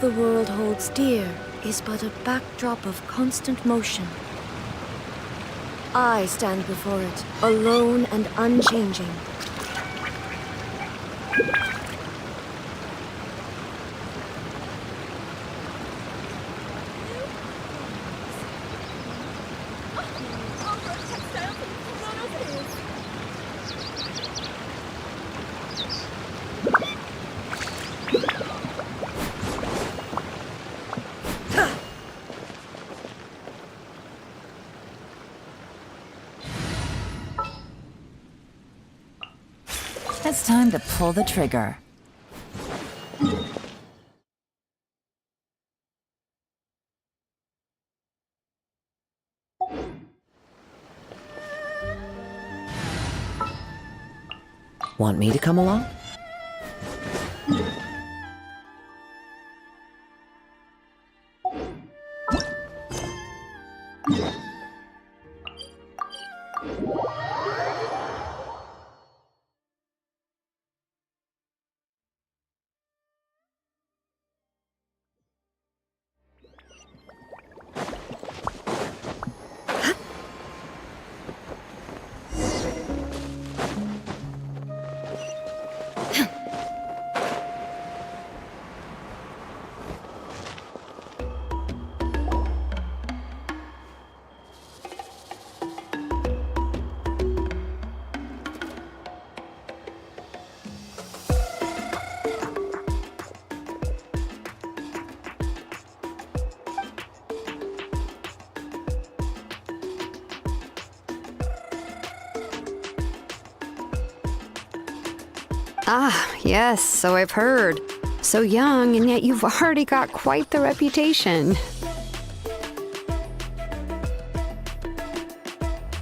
the world holds dear is but a backdrop of constant motion. I stand before it, alone and unchanging. It's time to pull the trigger. Want me to come along? Ah, yes, so I've heard. So young, and yet you've already got quite the reputation.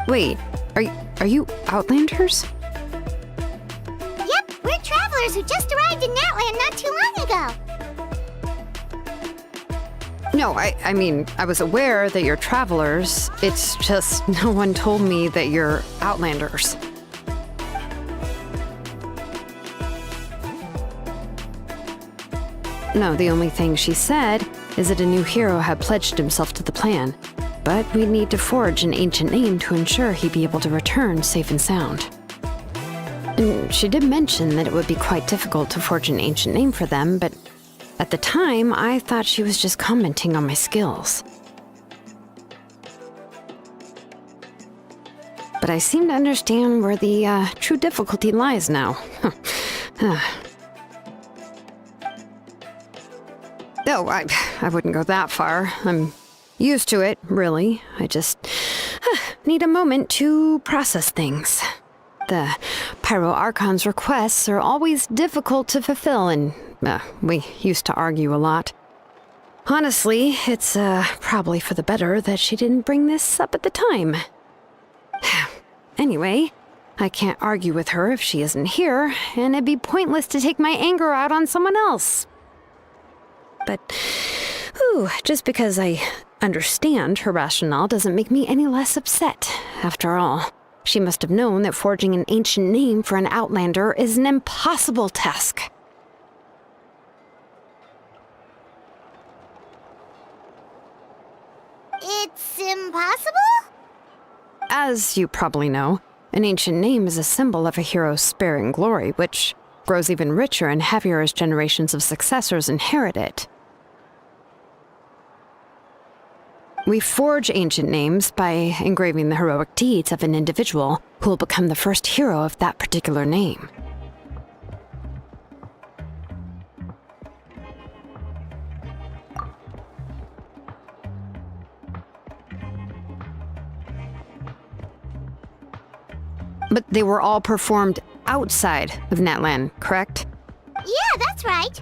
Wait, are you Outlanders? Yep, we're travelers who just arrived in Natlan not too long ago. No, I mean, I was aware that you're travelers. It's just no one told me that you're Outlanders. No, the only thing she said is that a new hero had pledged himself to the plan, but we'd need to forge an ancient name to ensure he'd be able to return safe and sound. And she did mention that it would be quite difficult to forge an ancient name for them, but at the time, I thought she was just commenting on my skills. But I seem to understand where the true difficulty lies now. No, I wouldn't go that far. I'm used to it, really. I just need a moment to process things. The Pyro Archon's requests are always difficult to fulfill, and we used to argue a lot. Honestly, it's probably for the better that she didn't bring this up at the time. Anyway, I can't argue with her if she isn't here, and it'd be pointless to take my anger out on someone else. But, just because I understand her rationale doesn't make me any less upset. After all, she must have known that forging an ancient name for an Outlander is an impossible task. It's impossible? As you probably know, an ancient name is a symbol of a hero's sparing glory, which grows even richer and heavier as generations of successors inherit it. We forge ancient names by engraving the heroic deeds of an individual who will become the first hero of that particular name. But they were all performed outside of Natlan, correct? Yeah, that's right.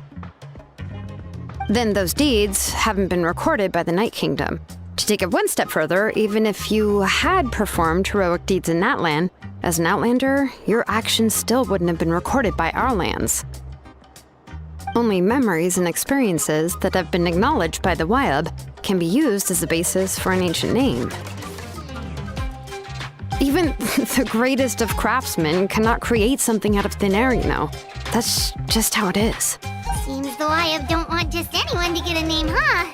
Then those deeds haven't been recorded by the Night Kingdom. To take it one step further, even if you had performed heroic deeds in Natlan, as an Outlander, your actions still wouldn't have been recorded by our lands. Only memories and experiences that have been acknowledged by the Wyab can be used as the basis for an ancient name. Even the greatest of craftsmen cannot create something out of thin air, you know. That's just how it is. Seems the Wyab don't want just anyone to get a name, huh?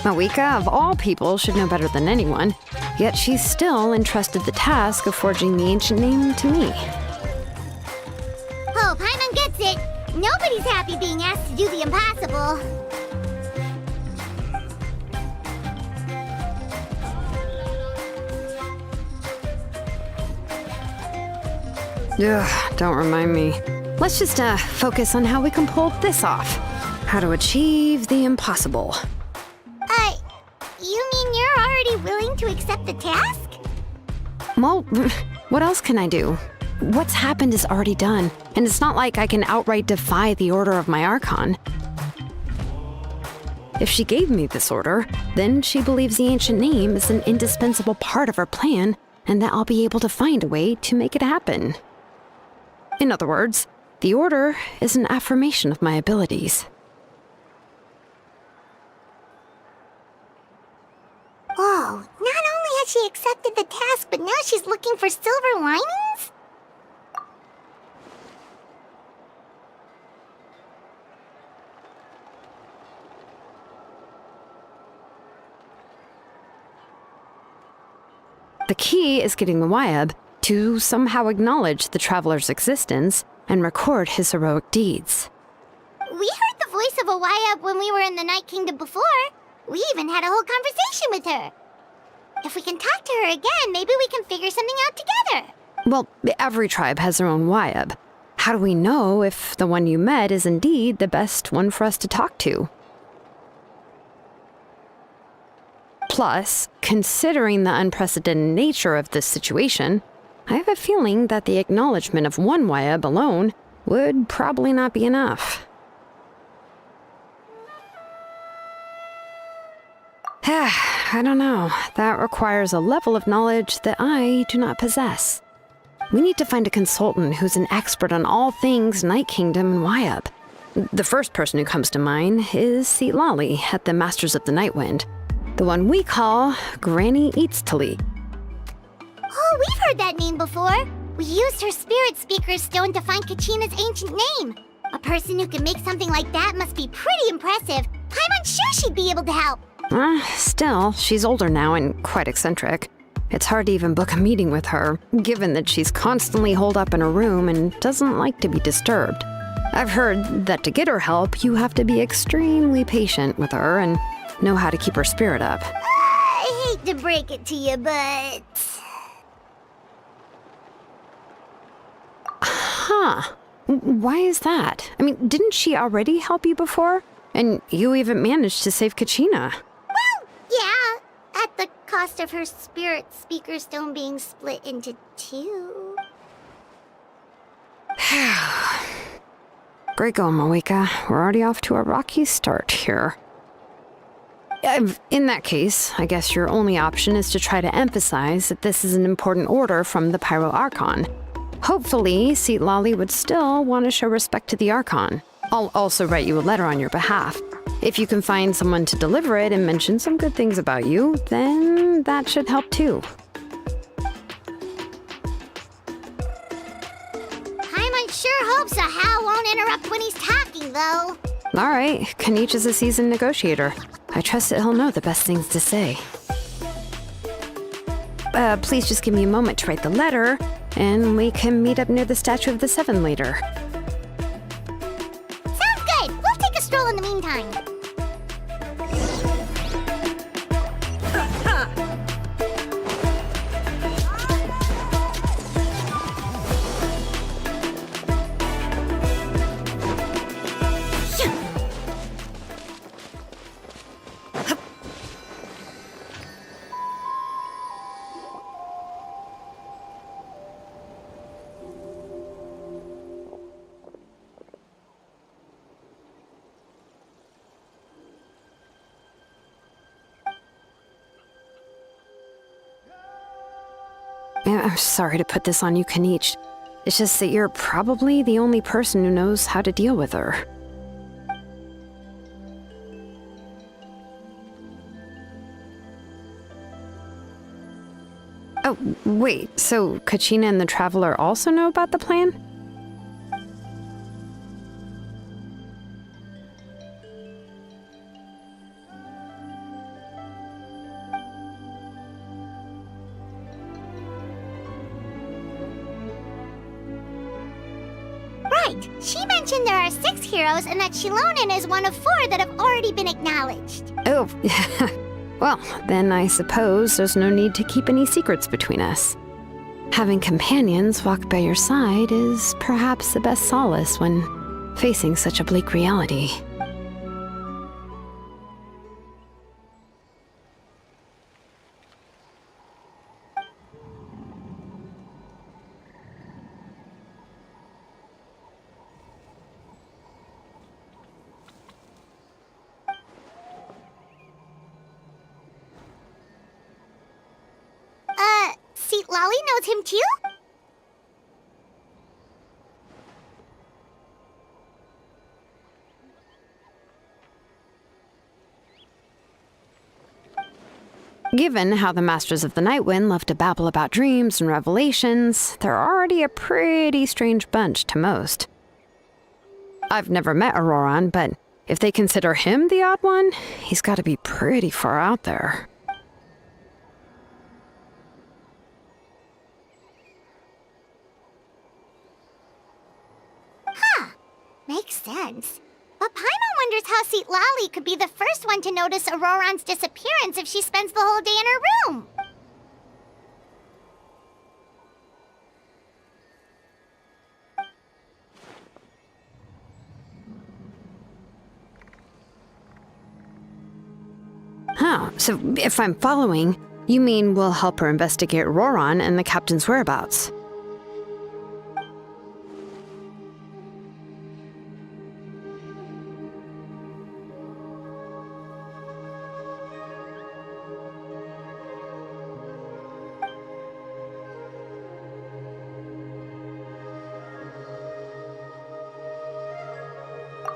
Mawika, of all people, should know better than anyone, yet she's still entrusted the task of forging the ancient name to me. Oh, Paimon gets it. Nobody's happy being asked to do the impossible. Ugh, don't remind me. Let's just focus on how we can pull this off. How to achieve the impossible. You mean you're already willing to accept the task? Well, what else can I do? What's happened is already done, and it's not like I can outright defy the order of my Archon. If she gave me this order, then she believes the ancient name is an indispensable part of her plan, and that I'll be able to find a way to make it happen. In other words, the order is an affirmation of my abilities. Whoa, not only has she accepted the task, but now she's looking for silver linings? The key is getting the Wyab to somehow acknowledge the traveler's existence and record his heroic deeds. We heard the voice of a Wyab when we were in the Night Kingdom before. We even had a whole conversation with her. If we can talk to her again, maybe we can figure something out together. Well, every tribe has their own Wyab. How do we know if the one you met is indeed the best one for us to talk to? Plus, considering the unprecedented nature of this situation, I have a feeling that the acknowledgement of one Wyab alone would probably not be enough. I don't know. That requires a level of knowledge that I do not possess. We need to find a consultant who's an expert on all things Night Kingdom and Wyab. The first person who comes to mind is Lali at the Masters of the Nightwind, the one we call Granny Eatstali. Oh, we've heard that name before. We used her spirit speaker stone to find Kachina's ancient name. A person who can make something like that must be pretty impressive. I'm sure she'd be able to help. Still, she's older now and quite eccentric. It's hard to even book a meeting with her, given that she's constantly holed up in her room and doesn't like to be disturbed. I've heard that to get her help, you have to be extremely patient with her and know how to keep her spirit up. I hate to break it to you, but... Huh. Why is that? I mean, didn't she already help you before? And you even managed to save Kachina. Well, yeah. At the cost of her spirit speaker stone being split into two. Great going, Mawika. We're already off to a rocky start here. In that case, I guess your only option is to try to emphasize that this is an important order from the Pyro Archon. Hopefully, Lali would still want to show respect to the Archon. I'll also write you a letter on your behalf. If you can find someone to deliver it and mention some good things about you, then that should help too. Paimon sure hopes a Hal won't interrupt when he's talking, though. All right, Kanich is a seasoned negotiator. I trust that he'll know the best things to say. Please just give me a moment to write the letter, and we can meet up near the Statue of the Seven later. Sounds good. We'll take a stroll in the meantime. I'm sorry to put this on you, Kanich. It's just that you're probably the only person who knows how to deal with her. Oh, wait, so Kachina and the Traveler also know about the plan? right. She mentioned there are 6 heroes and that Shilonen is one of 4 that have already been acknowledged. Oh, well, then I suppose there's no need to keep any secrets between us. Having companions walk by your side is perhaps the best solace when facing such a bleak reality. See, Lolly knows him too? Given how the Masters of the Nightwind love to babble about dreams and revelations, they're already a pretty strange bunch to most. I've never met Auroran, but if they consider him the odd one, he's got to be pretty far out there. Makes sense. But Paimon wonders how Seat Lolly could be the first one to notice Auroran's disappearance if she spends the whole day in her room. Huh, so if I'm following, you mean we'll help her investigate Auroran and the captain's whereabouts?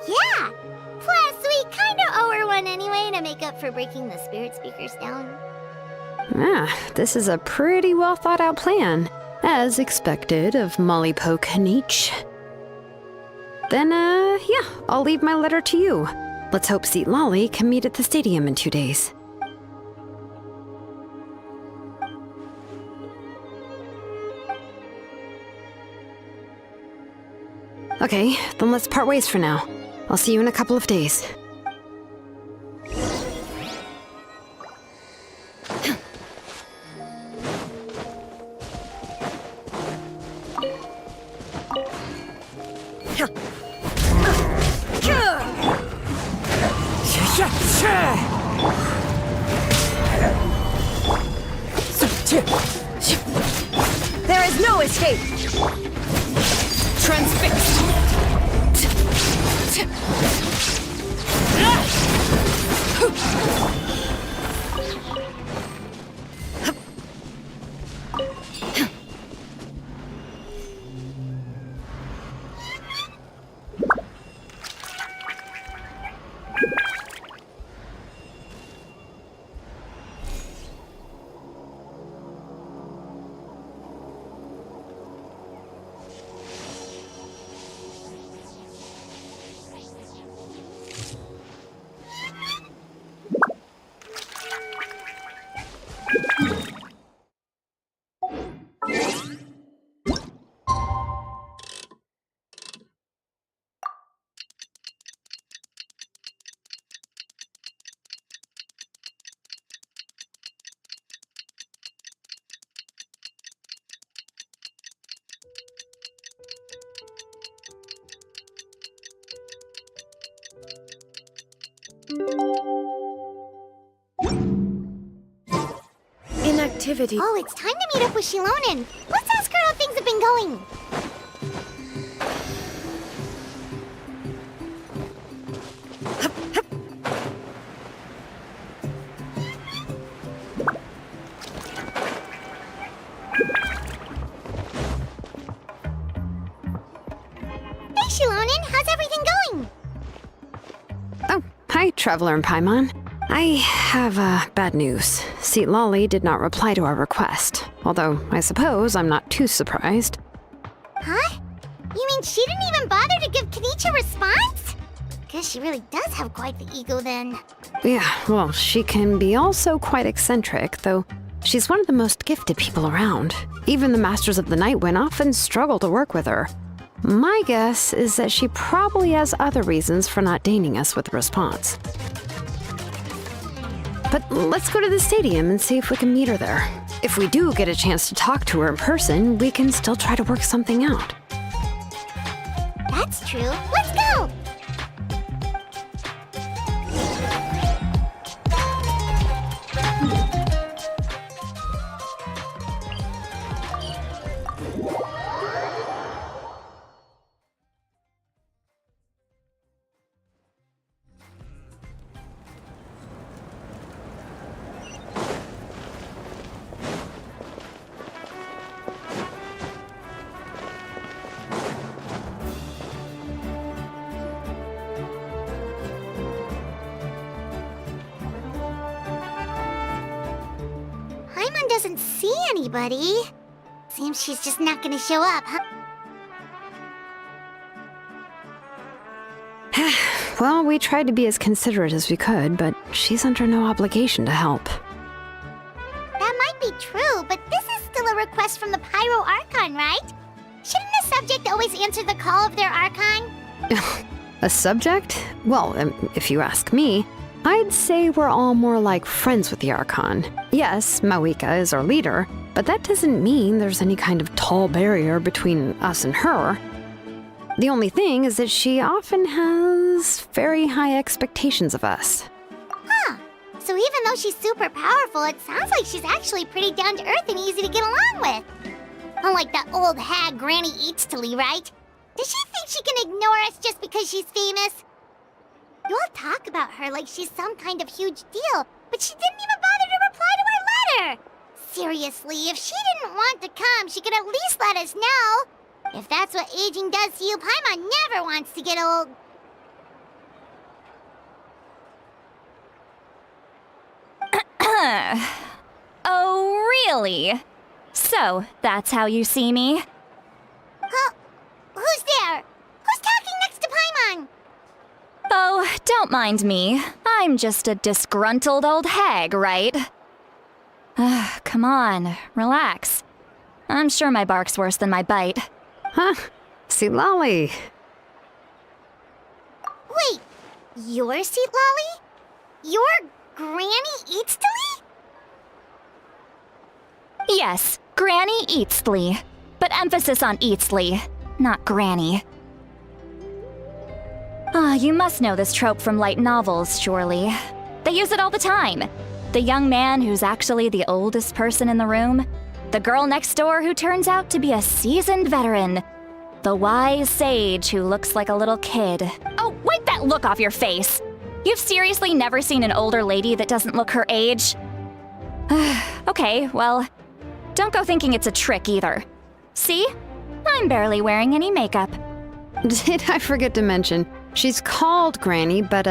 Yeah! Plus, we kinda owe her one anyway to make up for breaking the spirit speakers down. This is a pretty well thought out plan, as expected of Molly Poke Nietzsche. Then, yeah, I'll leave my letter to you. Let's hope Seat Lolly can meet at the stadium in 2 days. Okay, then let's part ways for now. I'll see you in a couple of days. There is no escape! Transfixed! Inactivity. Oh, it's time to meet up with Shilonen. Let's ask her how things have been going. Hey, Shilonen, how's everything going? Oh, hi, Traveler and Paimon. I have, bad news. Seat Lolly did not reply to our request, although I suppose I'm not too surprised. Huh? You mean she didn't even bother to give Kenichi a response? Guess she really does have quite the ego then. Yeah, well, she can be also quite eccentric, though she's one of the most gifted people around. Even the Masters of the Nightwind often struggle to work with her. My guess is that she probably has other reasons for not deigning us with a response. But let's go to the stadium and see if we can meet her there. If we do get a chance to talk to her in person, we can still try to work something out. That's true. Let's go! Paimon doesn't see anybody. Seems she's just not gonna show up, huh? Well, we tried to be as considerate as we could, but she's under no obligation to help. That might be true, but this is still a request from the Pyro Archon, right? Shouldn't the subject always answer the call of their Archon? A subject? Well, if you ask me, I'd say we're all more like friends with the Archon. Yes, Mawika is our leader, but that doesn't mean there's any kind of tall barrier between us and her. The only thing is that she often has very high expectations of us. Huh. So even though she's super powerful, it sounds like she's actually pretty down to earth and easy to get along with. Unlike that old hag Granny Eatstily, right? Does she think she can ignore us just because she's famous? You all talk about her like she's some kind of huge deal, but she didn't even bother to reply to our letter! Seriously, if she didn't want to come, she could at least let us know. If that's what aging does to you, Paimon never wants to get old. Oh, really? So, that's how you see me? Huh? Who's there? Who's talking next to Paimon? Oh, don't mind me. I'm just a disgruntled old hag, right? Come on, relax. I'm sure my bark's worse than my bite. Huh? See, Lolly. Wait, you're Seat Lolly? You're Granny Eatstily? Yes, Granny Eatstly. But emphasis on Eatstly, not Granny. You must know this trope from light novels, surely. They use it all the time. The young man who's actually the oldest person in the room. The girl next door who turns out to be a seasoned veteran. The wise sage who looks like a little kid. Oh, wipe that look off your face! You've seriously never seen an older lady that doesn't look her age? Okay, well, don't go thinking it's a trick either. See? I'm barely wearing any makeup. Did I forget to mention, she's called Granny, but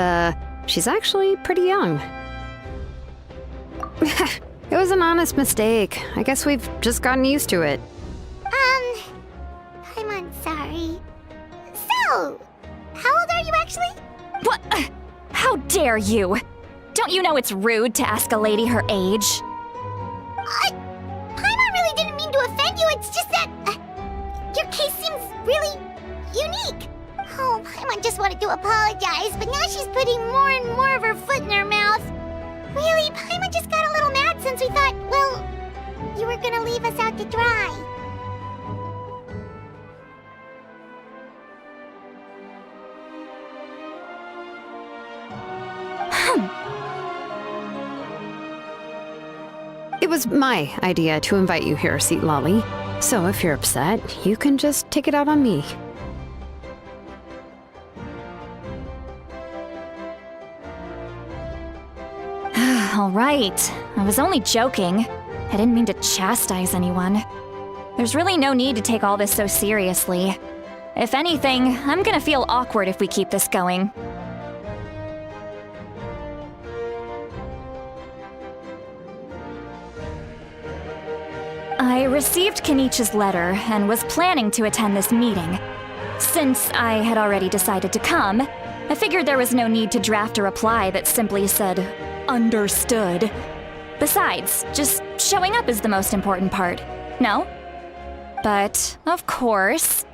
she's actually pretty young. It was an honest mistake. I guess we've just gotten used to it. I'm sorry. So, how old are you actually? What? How dare you? Don't you know it's rude to ask a lady her age? Paimon really didn't mean to offend you, it's just that your case seems really unique. Oh, Paimon just wanted to apologize, but now she's putting more and more of her foot in her mouth. Really, Paimon just got a little mad since we thought, well, you were gonna leave us out to dry. It was my idea to invite you here, Seat Lolly. So if you're upset, you can just take it out on me. All right. I was only joking. I didn't mean to chastise anyone. There's really no need to take all this so seriously. If anything, I'm gonna feel awkward if we keep this going. I received Kenichi's letter and was planning to attend this meeting. Since I had already decided to come, I figured there was no need to draft a reply that simply said, "Understood." Besides, just showing up is the most important part, no? But, of course...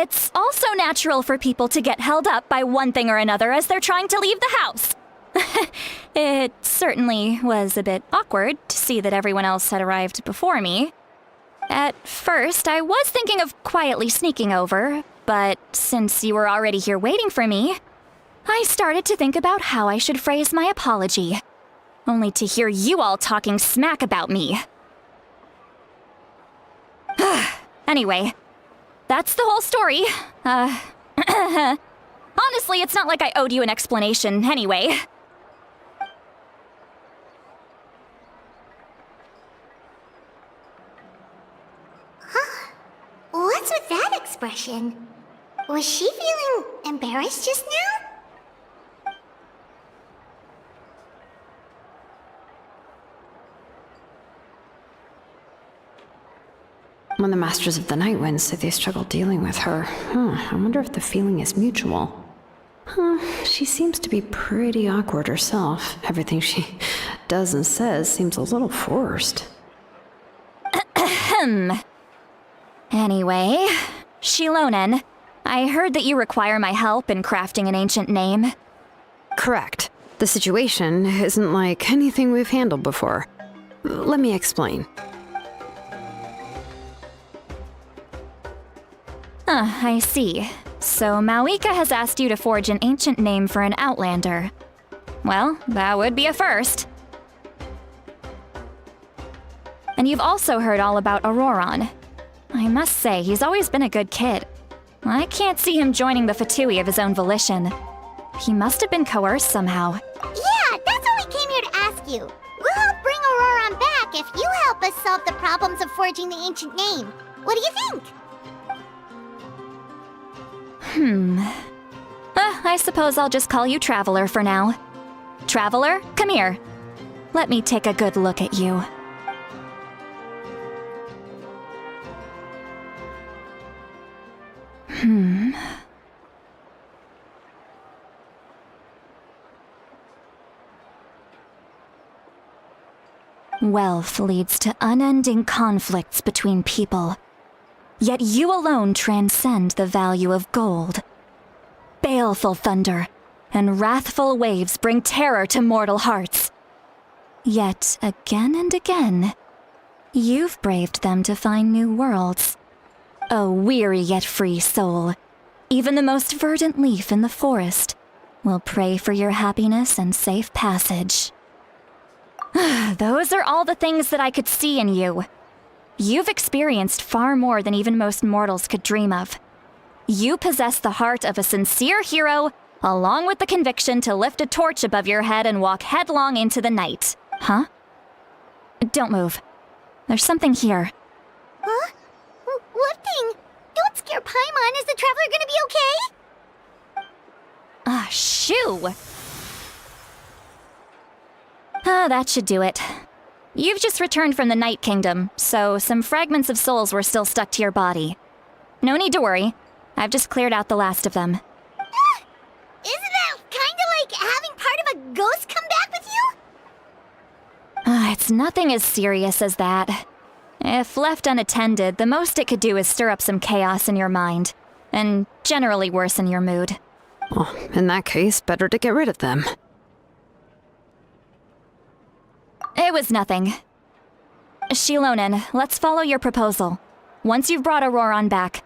It's also natural for people to get held up by one thing or another as they're trying to leave the house. It certainly was a bit awkward to see that everyone else had arrived before me. At first, I was thinking of quietly sneaking over, but since you were already here waiting for me, I started to think about how I should phrase my apology, only to hear you all talking smack about me. Anyway, that's the whole story. Honestly, it's not like I owed you an explanation anyway. What's with that expression? Was she feeling embarrassed just now? When the Masters of the Night Wind say they struggle dealing with her, I wonder if the feeling is mutual. She seems to be pretty awkward herself. Everything she does and says seems a little forced. Anyway, Shilonen, I heard that you require my help in crafting an ancient name. Correct. The situation isn't like anything we've handled before. Let me explain. I see. So Mawika has asked you to forge an ancient name for an Outlander. Well, that would be a first. And you've also heard all about Auroron. I must say, he's always been a good kid. I can't see him joining the Fatui of his own volition. He must have been coerced somehow. Yeah, that's why we came here to ask you. We'll help bring Auroron back if you help us solve the problems of forging the ancient name. What do you think? I suppose I'll just call you Traveler for now. Traveler, come here. Let me take a good look at you. Wealth leads to unending conflicts between people. Yet you alone transcend the value of gold. Baleful thunder and wrathful waves bring terror to mortal hearts. Yet again and again, you've braved them to find new worlds. O weary yet free soul, even the most verdant leaf in the forest will pray for your happiness and safe passage. Those are all the things that I could see in you. You've experienced far more than even most mortals could dream of. You possess the heart of a sincere hero, along with the conviction to lift a torch above your head and walk headlong into the night. Huh? Don't move. There's something here. Huh? What thing? Don't scare Paimon. Is the Traveler gonna be okay? Shoo! That should do it. You've just returned from the Night Kingdom, so some fragments of souls were still stuck to your body. No need to worry. I've just cleared out the last of them. Isn't that kinda like having part of a ghost come back with you? It's nothing as serious as that. If left unattended, the most it could do is stir up some chaos in your mind, and generally worsen your mood. Well, in that case, better to get rid of them. It was nothing. Shilonen, let's follow your proposal. Once you've brought Auroron back,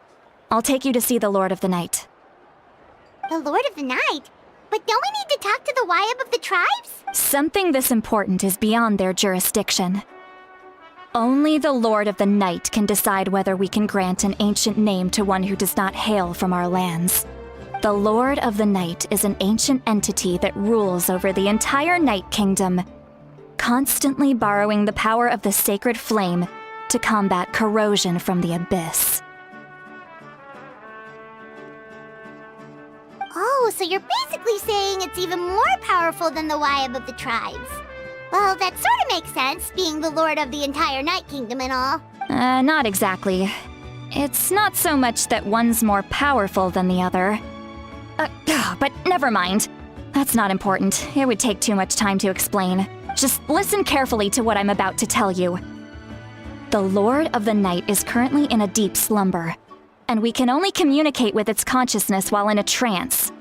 I'll take you to see the Lord of the Night. The Lord of the Night? But don't we need to talk to the Wyab of the tribes? Something this important is beyond their jurisdiction. Only the Lord of the Night can decide whether we can grant an ancient name to one who does not hail from our lands. The Lord of the Night is an ancient entity that rules over the entire Night Kingdom, constantly borrowing the power of the sacred flame to combat corrosion from the abyss. Oh, so you're basically saying it's even more powerful than the Wyab of the tribes. Well, that sort of makes sense, being the lord of the entire Night Kingdom and all. Not exactly. It's not so much that one's more powerful than the other. But never mind. That's not important. It would take too much time to explain. Just listen carefully to what I'm about to tell you. The Lord of the Night is currently in a deep slumber. and we can only communicate with its consciousness while in a trance.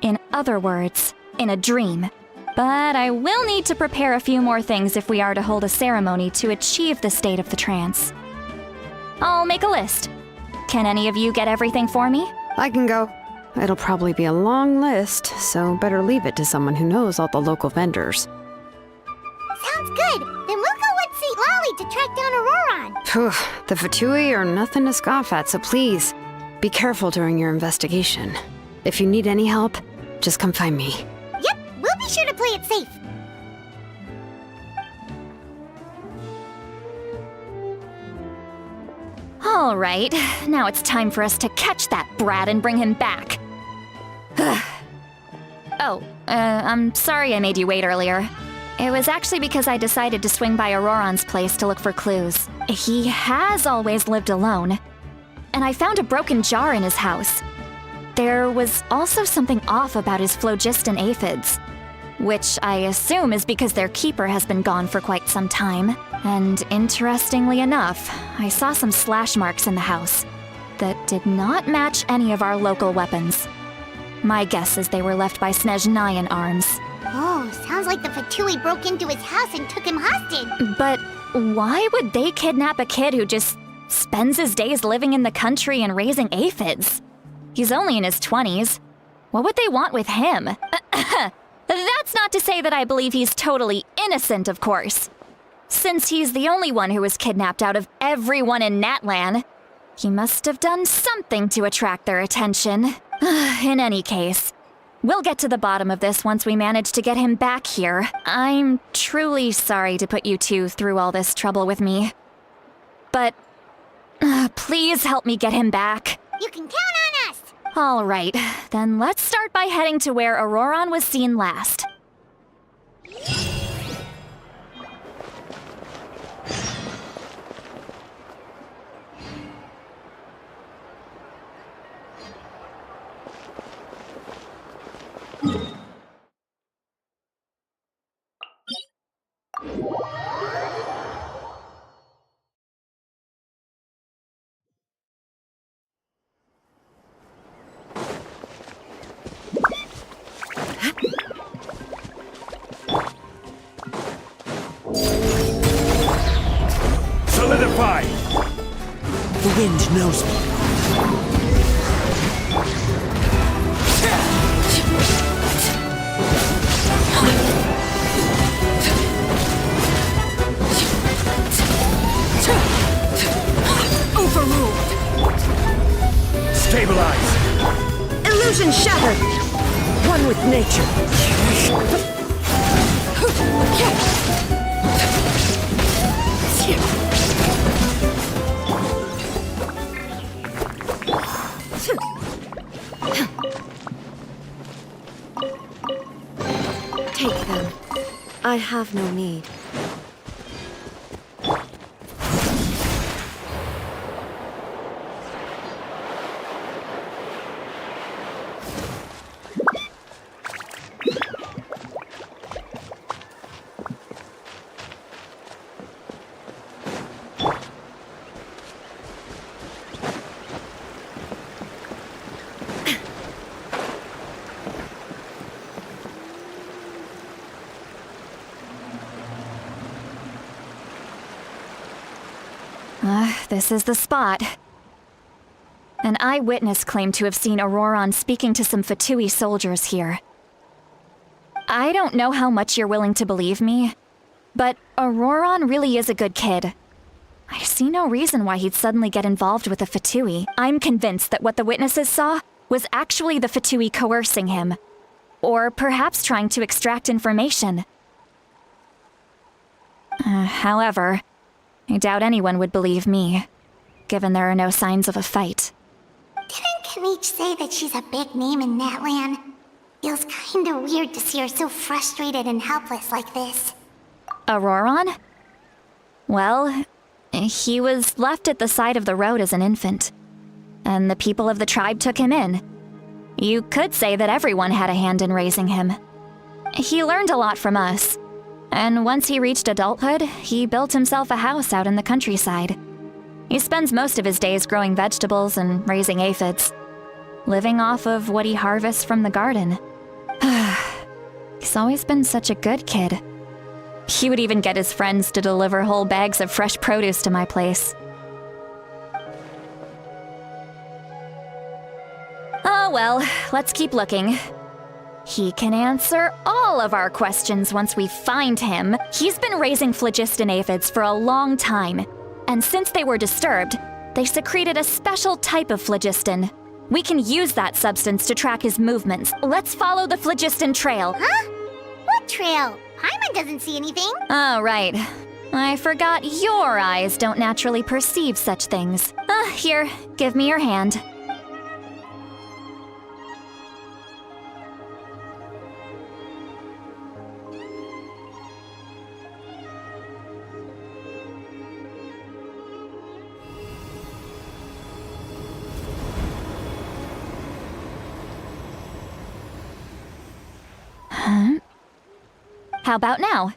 In other words, in a dream. But I will need to prepare a few more things if we are to hold a ceremony to achieve the state of the trance. I'll make a list. Can any of you get everything for me? I can go. It'll probably be a long list, so better leave it to someone who knows all the local vendors. Sounds good. Then we'll go with St. Lolly to track down Auroron. Phew, the Fatui are nothing to scoff at, so please, be careful during your investigation. If you need any help, just come find me. Yep, we'll be sure to play it safe. All right, now it's time for us to catch that brat and bring him back. I'm sorry I made you wait earlier. It was actually because I decided to swing by Auroron's place to look for clues. He has always lived alone, and I found a broken jar in his house. There was also something off about his phlogiston aphids, which I assume is because their keeper has been gone for quite some time. And interestingly enough, I saw some slash marks in the house that did not match any of our local weapons. My guess is they were left by Snezhnayan arms. Oh, sounds like the Fatui broke into his house and took him hostage. But why would they kidnap a kid who just spends his days living in the country and raising aphids? He's only in his 20s. What would they want with him? That's not to say that I believe he's totally innocent, of course. Since he's the only one who was kidnapped out of everyone in Natlan, he must have done something to attract their attention. In any case, we'll get to the bottom of this once we manage to get him back here. I'm truly sorry to put you two through all this trouble with me. But please help me get him back. You can count on us! All right, then let's start by heading to where Auroron was seen last. Solidify! The wind knows me. Overruled. Stabilize! Illusion shattered. One with nature. Take them. I have no need. This is the spot. An eyewitness claimed to have seen Auroron speaking to some Fatui soldiers here. I don't know how much you're willing to believe me, but Auroron really is a good kid. I see no reason why he'd suddenly get involved with the Fatui. I'm convinced that what the witnesses saw was actually the Fatui coercing him, or perhaps trying to extract information. However, I doubt anyone would believe me, given there are no signs of a fight. Didn't Kanich say that she's a big name in Natlan? Feels kinda weird to see her so frustrated and helpless like this. Auroron? Well, he was left at the side of the road as an infant, and the people of the tribe took him in. You could say that everyone had a hand in raising him. He learned a lot from us. And once he reached adulthood, he built himself a house out in the countryside. He spends most of his days growing vegetables and raising aphids, living off of what he harvests from the garden. He's always been such a good kid. He would even get his friends to deliver whole bags of fresh produce to my place. Oh well, let's keep looking. He can answer all of our questions once we find him. He's been raising phlogiston aphids for a long time, and since they were disturbed, they secreted a special type of phlogiston. We can use that substance to track his movements. Let's follow the phlogiston trail. Huh? What trail? Paimon doesn't see anything. Oh, right. I forgot your eyes don't naturally perceive such things. Here, give me your hand. Huh? How about now?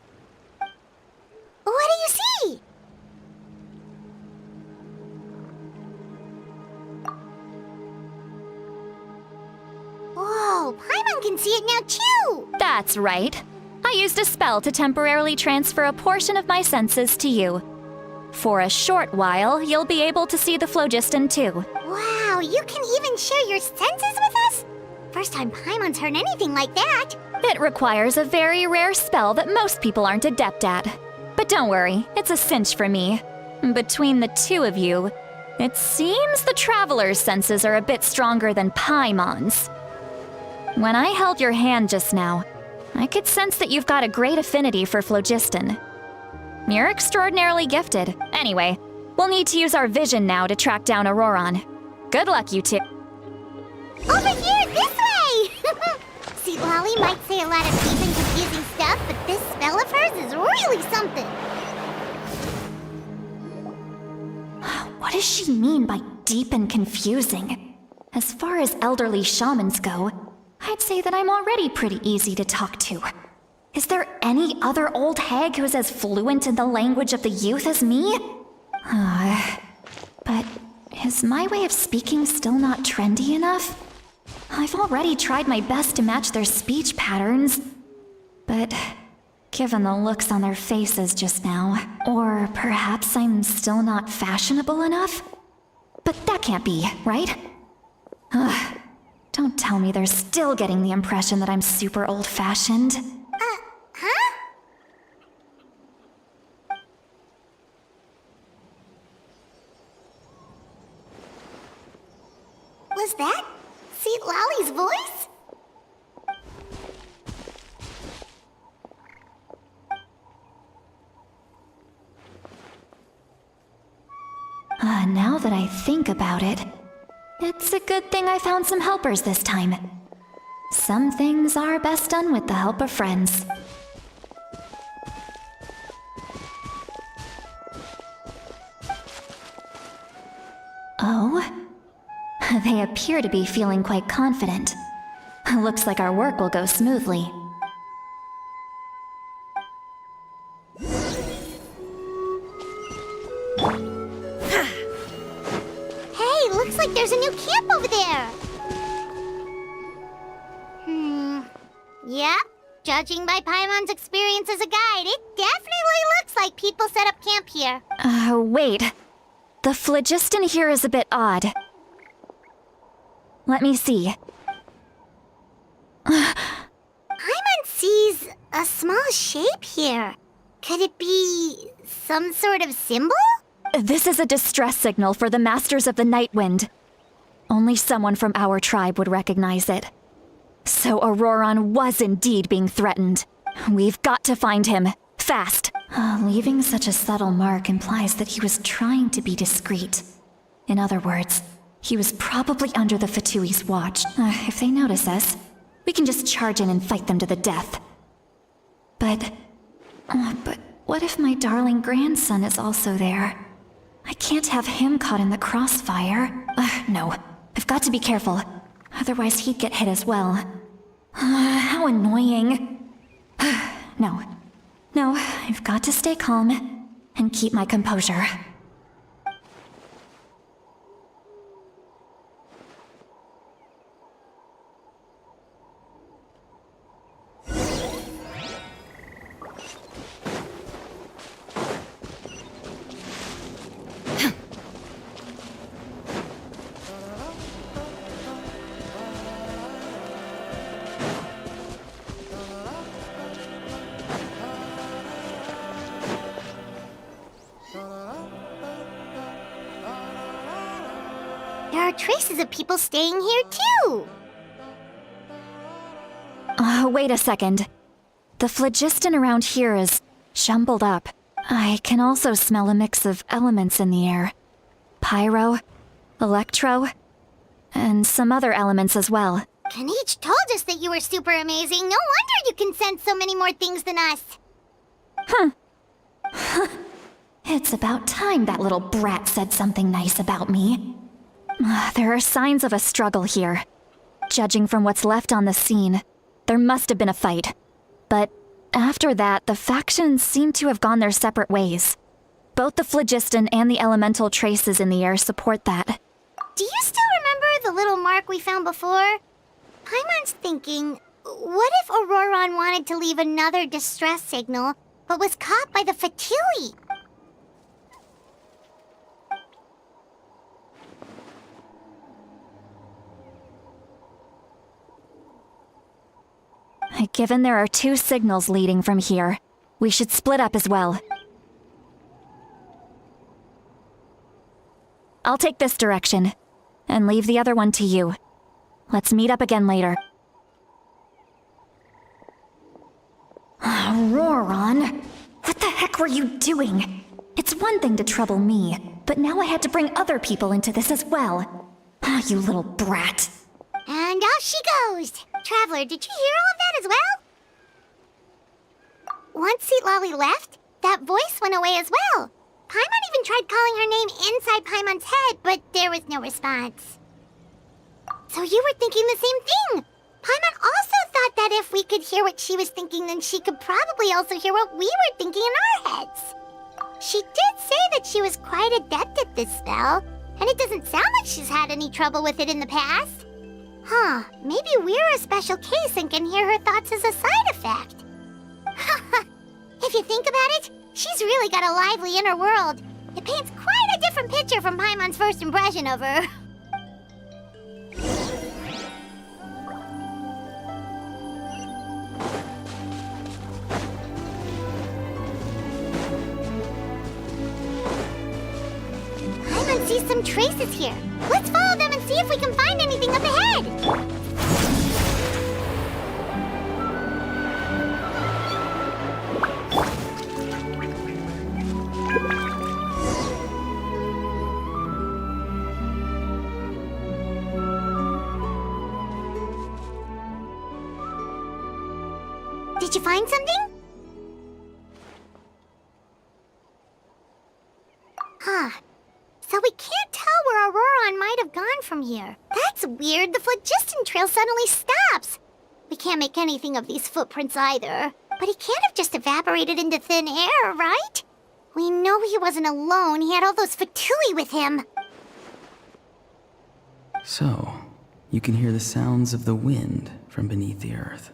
What do you see? Whoa, Paimon can see it now too! That's right. I used a spell to temporarily transfer a portion of my senses to you. For a short while, you'll be able to see the phlogiston too. Wow, you can even share your senses with us? First time Paimon's heard anything like that. It requires a very rare spell that most people aren't adept at. But don't worry, it's a cinch for me. Between the two of you, it seems the Traveler's senses are a bit stronger than Paimon's. When I held your hand just now, I could sense that you've got a great affinity for phlogiston. You're extraordinarily gifted. Anyway, we'll need to use our vision now to track down Auroron. Good luck, you two. Over here, this way! See, Lolly might say a lot of deep and confusing stuff, but this spell of hers is really something. What does she mean by deep and confusing? As far as elderly shamans go, I'd say that I'm already pretty easy to talk to. Is there any other old hag who's as fluent in the language of the youth as me? But is my way of speaking still not trendy enough? I've already tried my best to match their speech patterns, but given the looks on their faces just now, or perhaps I'm still not fashionable enough? But that can't be, right? Don't tell me they're still getting the impression that I'm super old-fashioned. Huh? Was that St. Lolly's voice? Now that I think about it, it's a good thing I found some helpers this time. Some things are best done with the help of friends. Oh? They appear to be feeling quite confident. Looks like our work will go smoothly. Hey, looks like there's a new camp over there. Yep. Judging by Paimon's experience as a guide, it definitely looks like people set up camp here. Wait. The phlogiston here is a bit odd. Let me see. Paimon sees a small shape here. Could it be some sort of symbol? This is a distress signal for the Masters of the Night Wind. Only someone from our tribe would recognize it. So Auroron was indeed being threatened. We've got to find him. Fast. Leaving such a subtle mark implies that he was trying to be discreet. In other words, he was probably under the Fatui's watch. If they notice us, we can just charge in and fight them to the death. But what if my darling grandson is also there? I can't have him caught in the crossfire. No, I've got to be careful. Otherwise he'd get hit as well. How annoying. No, I've got to stay calm and keep my composure. there are traces of people staying here too. Wait a second. The phlogiston around here is jumbled up. I can also smell a mix of elements in the air. Pyro, electro, and some other elements as well. Kanich told us that you were super amazing. No wonder you can sense so many more things than us. It's about time that little brat said something nice about me. There are signs of a struggle here. Judging from what's left on the scene, there must have been a fight. But after that, the factions seem to have gone their separate ways. Both the phlogiston and the elemental traces in the air support that. Do you still remember the little mark we found before? Paimon's thinking, what if Auroron wanted to leave another distress signal, but was caught by the Fatui? Given there are 2 signals leading from here, we should split up as well. I'll take this direction, and leave the other one to you. Let's meet up again later. Auroron! What the heck were you doing? It's one thing to trouble me, but now I had to bring other people into this as well. You little brat. And off she goes! Traveler, did you hear all of that as well? Once Seatlolly left, that voice went away as well. Paimon even tried calling her name inside Paimon's head, but there was no response. So you were thinking the same thing! Paimon also thought that if we could hear what she was thinking, then she could probably also hear what we were thinking in our heads. She did say that she was quite adept at this spell, and it doesn't sound like she's had any trouble with it in the past. Huh, maybe we're a special case and can hear her thoughts as a side effect. If you think about it, she's really got a lively inner world. It paints quite a different picture from Paimon's first impression of her. Paimon sees some traces here. Let's follow them and see if we can find anything up ahead. Did you find something? Huh. So we can't tell where Auroron might have gone from here. That's weird. The phlogiston trail suddenly stops. We can't make anything of these footprints either. But he can't have just evaporated into thin air, right? We know he wasn't alone. He had all those Fatui with him. So, you can hear the sounds of the wind from beneath the earth.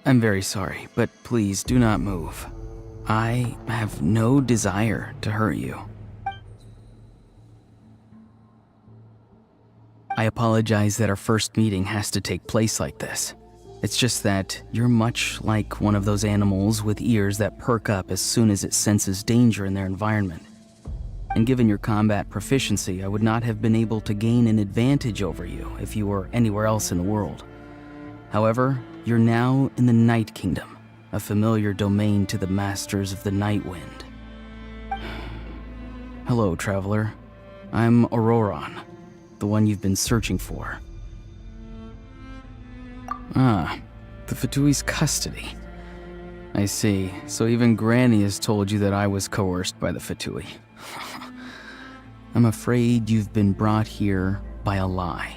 I'm very sorry, but please do not move. I have no desire to hurt you. I apologize that our first meeting has to take place like this. It's just that you're much like one of those animals with ears that perk up as soon as it senses danger in their environment. And given your combat proficiency, I would not have been able to gain an advantage over you if you were anywhere else in the world. However, you're now in the Night Kingdom, a familiar domain to the masters of the Night Wind. Hello, traveler. I'm Auroron, the one you've been searching for. Ah, the Fatui's custody. I see. So even Granny has told you that I was coerced by the Fatui. I'm afraid you've been brought here by a lie,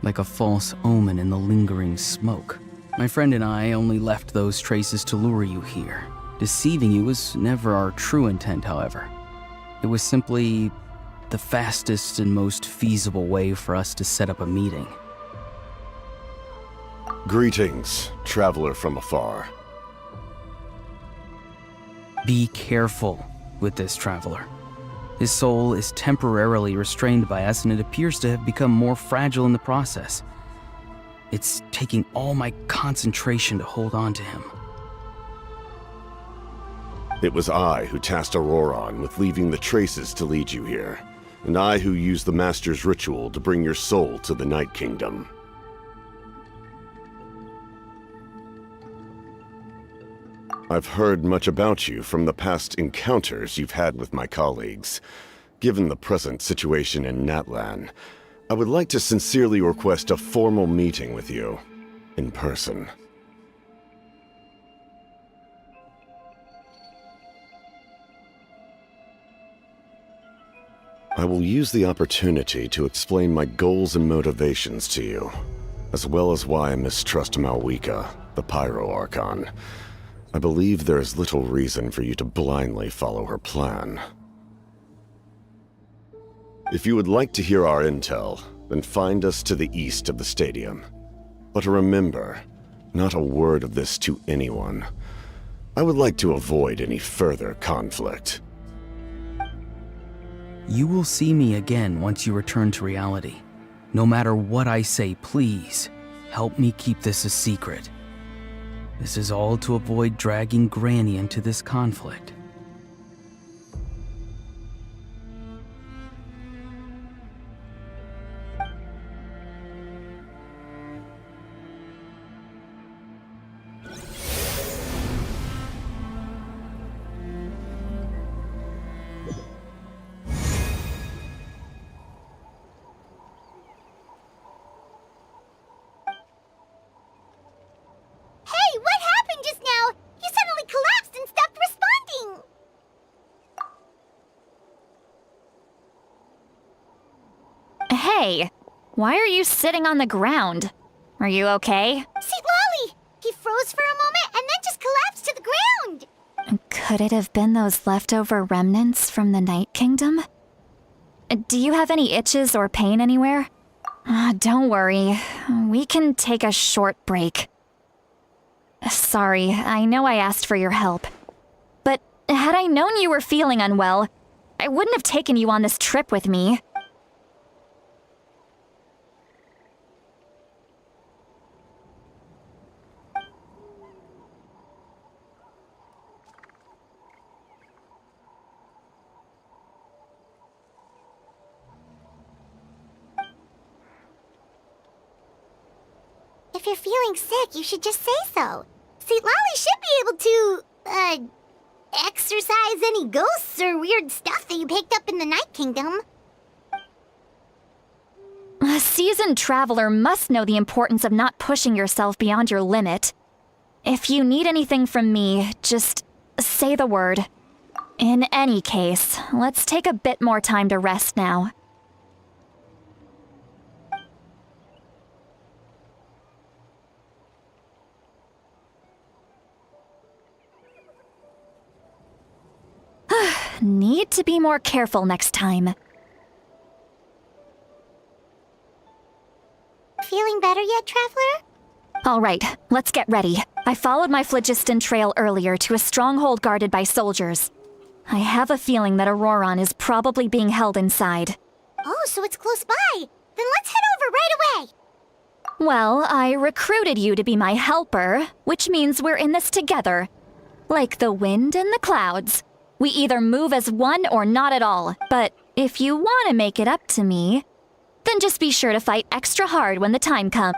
like a false omen in the lingering smoke. My friend and I only left those traces to lure you here. Deceiving you was never our true intent, however. It was simply the fastest and most feasible way for us to set up a meeting. Greetings, traveler from afar. Be careful with this traveler. His soul is temporarily restrained by us, and it appears to have become more fragile in the process. It's taking all my concentration to hold on to him. It was I who tasked Auroron with leaving the traces to lead you here, and I who used the Master's ritual to bring your soul to the Night Kingdom. I've heard much about you from the past encounters you've had with my colleagues. Given the present situation in Natlan, I would like to sincerely request a formal meeting with you, in person. I will use the opportunity to explain my goals and motivations to you, as well as why I mistrust Malwika, the Pyro Archon. I believe there is little reason for you to blindly follow her plan. If you would like to hear our intel, then find us to the east of the stadium. But remember, not a word of this to anyone. I would like to avoid any further conflict. You will see me again once you return to reality. No matter what I say, please, help me keep this a secret. This is all to avoid dragging Granny into this conflict. Hey, what happened just now? You suddenly collapsed and stopped responding. Hey, why are you sitting on the ground? Are you okay? See, Lolly! He froze for a moment and then just collapsed to the ground! Could it have been those leftover remnants from the Night Kingdom? Do you have any itches or pain anywhere? Don't worry, we can take a short break. Sorry, I know I asked for your help. But had I known you were feeling unwell, I wouldn't have taken you on this trip with me. If you're feeling sick, you should just say so. See, Lolly should be able to, exorcise any ghosts or weird stuff that you picked up in the Night Kingdom. A seasoned traveler must know the importance of not pushing yourself beyond your limit. If you need anything from me, just say the word. In any case, let's take a bit more time to rest now. Need to be more careful next time. Feeling better yet, Traveler? All right, let's get ready. I followed my phlogiston trail earlier to a stronghold guarded by soldiers. I have a feeling that Auroron is probably being held inside. Oh, so it's close by. Then let's head over right away. Well, I recruited you to be my helper, which means we're in this together. Like the wind and the clouds. We either move as one or not at all, but if you want to make it up to me, then just be sure to fight extra hard when the time comes.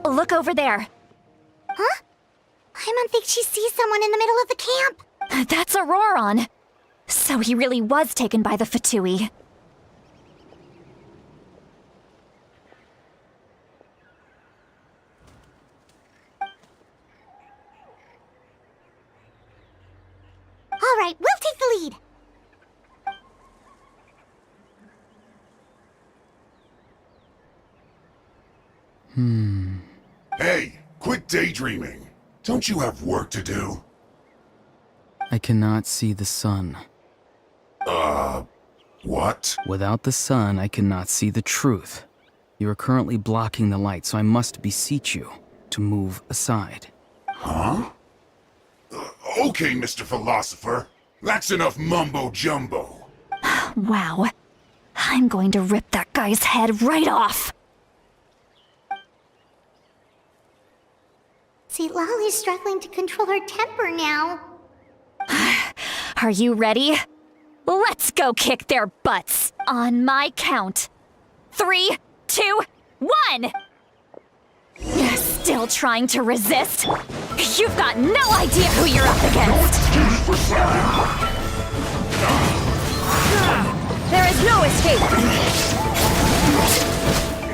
Look over there. Huh? Paimon thinks she sees someone in the middle of the camp. That's Auroron. So he really was taken by the Fatui. All right, we'll take the lead. Hey, quit daydreaming. Don't you have work to do? I cannot see the sun. What? Without the sun, I cannot see the truth. You are currently blocking the light, so I must beseech you to move aside. Huh? Okay, Mr. Philosopher. That's enough mumbo-jumbo. Wow. I'm going to rip that guy's head right off. See, Lolly's struggling to control her temper now. Are you ready? Let's go kick their butts. On my count. 3, 2, 1! Still trying to resist? You've got no idea who you're up against. There is no escape!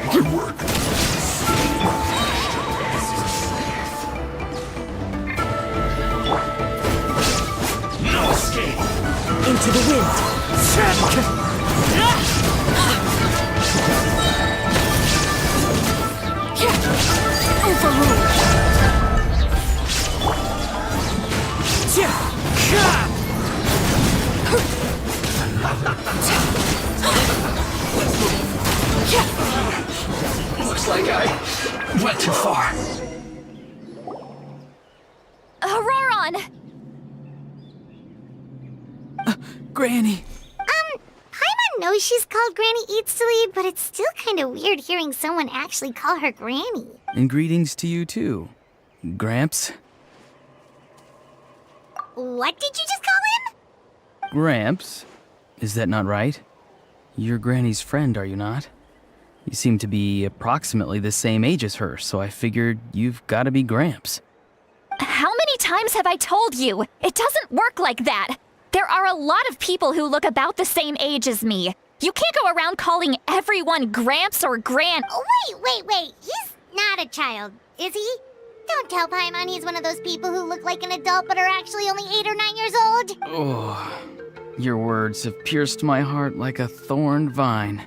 My work. No escape! Into the wind! Overruled. Looks like I went too far. Auroron! Granny! Paimon knows she's called Granny Eats to Lead, but it's still kind of weird hearing someone actually call her Granny. And greetings to you too, Gramps. What did you just call him? Gramps? Is that not right? You're Granny's friend, are you not? You seem to be approximately the same age as her, so I figured you've got to be Gramps. How many times have I told you? It doesn't work like that. There are a lot of people who look about the same age as me. You can't go around calling everyone Gramps or Gran- Oh, wait. He's not a child, is he? Don't tell Paimon he's one of those people who look like an adult but are actually only 8 or 9 years old. Oh, your words have pierced my heart like a thorned vine.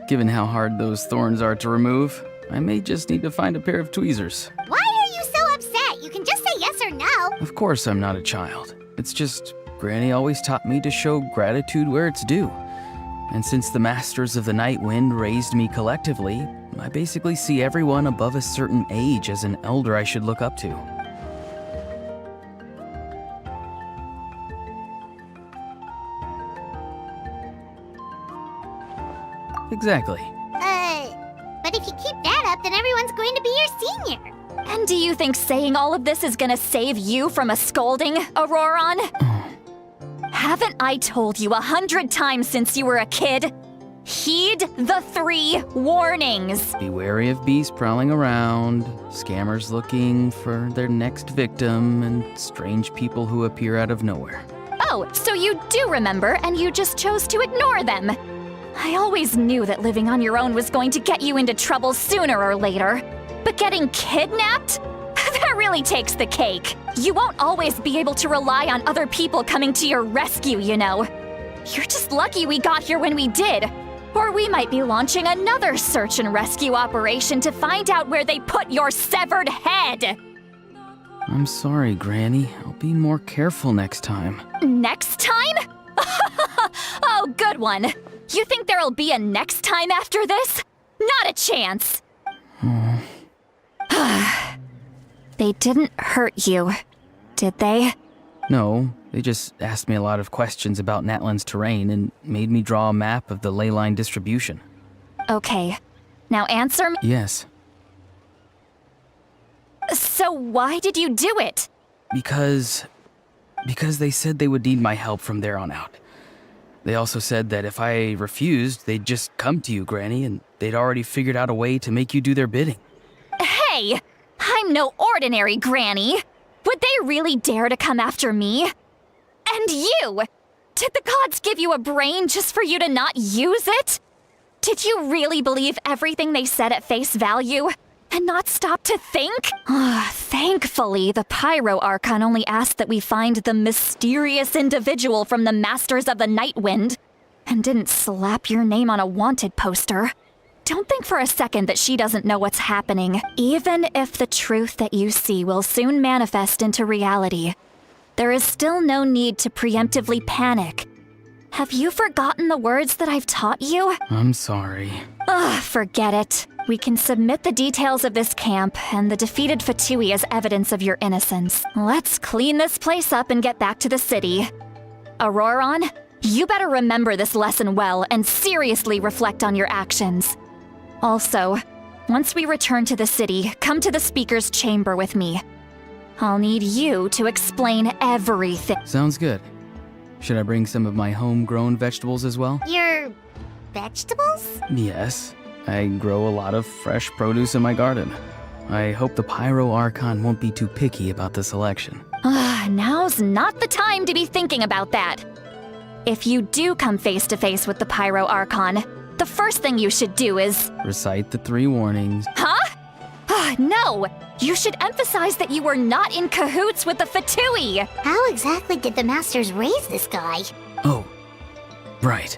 Given how hard those thorns are to remove, I may just need to find a pair of tweezers. Why are you so upset? You can just say yes or no. Of course I'm not a child. It's just Granny always taught me to show gratitude where it's due. And since the Masters of the Night Wind raised me collectively, I basically see everyone above a certain age as an elder I should look up to. Exactly. But if you keep that up, then everyone's going to be your senior. And do you think saying all of this is gonna save you from a scolding, Auroron? Haven't I told you 100 times since you were a kid? Heed the 3 warnings. Be wary of bees prowling around, scammers looking for their next victim, and strange people who appear out of nowhere. Oh, so you do remember, and you just chose to ignore them. I always knew that living on your own was going to get you into trouble sooner or later. But getting kidnapped? That really takes the cake. You won't always be able to rely on other people coming to your rescue, you know. You're just lucky we got here when we did. Or we might be launching another search and rescue operation to find out where they put your severed head. I'm sorry, Granny. I'll be more careful next time. Next time? Oh, good one. You think there'll be a next time after this? Not a chance. They didn't hurt you, did they? No, they just asked me a lot of questions about Natlan's terrain and made me draw a map of the ley line distribution. Okay. Now answer me. Yes. So why did you do it? Because they said they would need my help from there on out. They also said that if I refused, they'd just come to you, Granny, and they'd already figured out a way to make you do their bidding. Hey! Hey! I'm no ordinary granny! Would they really dare to come after me? And you! Did the gods give you a brain just for you to not use it? Did you really believe everything they said at face value? And not stop to think? Thankfully, the Pyro Archon only asked that we find the mysterious individual from the Masters of the Night Wind, and didn't slap your name on a wanted poster. Don't think for a second that she doesn't know what's happening. Even if the truth that you see will soon manifest into reality, there is still no need to preemptively panic. Have you forgotten the words that I've taught you? I'm sorry. Forget it. We can submit the details of this camp and the defeated Fatui as evidence of your innocence. Let's clean this place up and get back to the city. Auroron, you better remember this lesson well and seriously reflect on your actions. Also, once we return to the city, come to the speaker's chamber with me. I'll need you to explain everything. Sounds good. Should I bring some of my homegrown vegetables as well? Your vegetables? Yes. I grow a lot of fresh produce in my garden. I hope the Pyro Archon won't be too picky about the selection. Now's not the time to be thinking about that. If you do come face to face with the Pyro Archon, the first thing you should do is... Recite the 3 warnings. Huh? No! You should emphasize that you were not in cahoots with the Fatui! How exactly did the Masters raise this guy? Oh, right.